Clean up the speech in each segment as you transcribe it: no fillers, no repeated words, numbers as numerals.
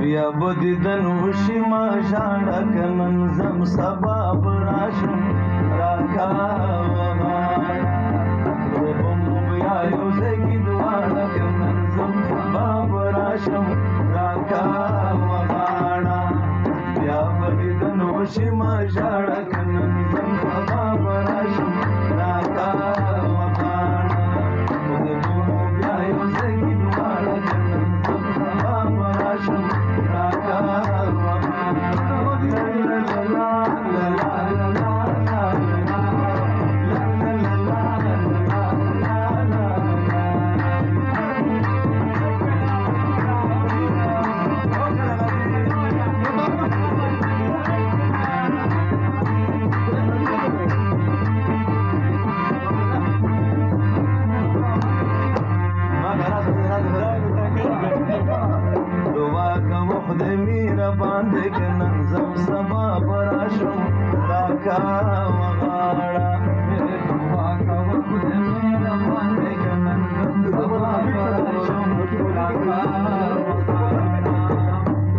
بیا بدی د نوشي ما ژاړه که نن ځم سبا به راشم راکا وغاړه به مو بیا یو ځای کې دواړه که نن ځم سبا به راشم راکا وغاړه بیا بدی د نوشي ما ژاړه که نن ځم سبا به راشم راکا وغاړه به مو بیا یو ځای کې دواړه که نن ځم سبا به راشم راکا خدای میرا باندې که نن ځم سبا به راشم راکا وغاړه دعا کوه خدای میرا باندې که نن ځم سبا به راشم راکا وغاړه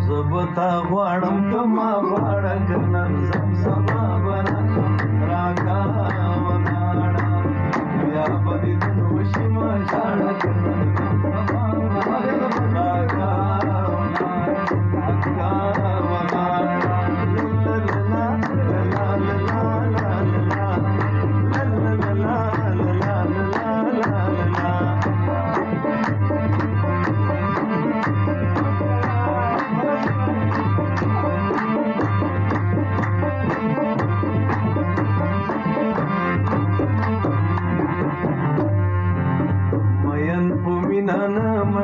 زه به تا غواړم ته ما غواړه که نن ځم سبا به راشم راکا وغاړه بیا به دې د نوشي ما ژاړه که نن ځم سبا به راشم راکا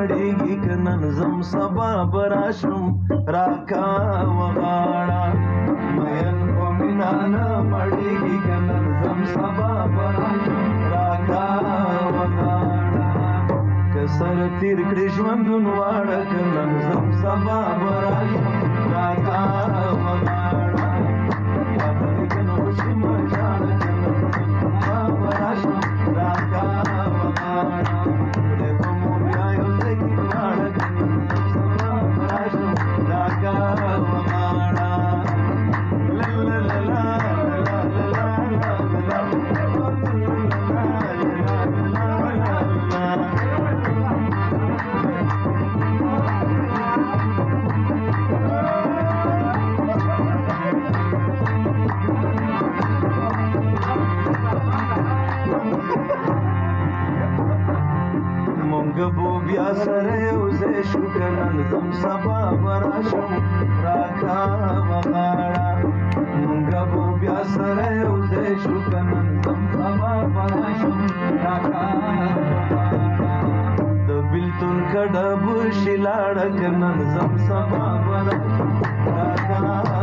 مړیږي که نن ځم سبا به راشم راکا وغاړه مین په مینا نه مړیږي که نن ځم سبا به راشم راکا وغاړه که سر تیر کړي ژوندون واړه که نن ځم سبا به راشم راکا وغاړه یا به دې د نوشي ما ژاړه که نن ځم سبا به راشم راکا وغاړه بیا سره یو ځای شو که نن ځم سبا به راشم راکا وغاړه مونږ به بیا سره یو ځای شو که نن ځم سبا به راشم راکا د بیلتون کډه به شي لاړه که نن ځم سبا به راشم راکا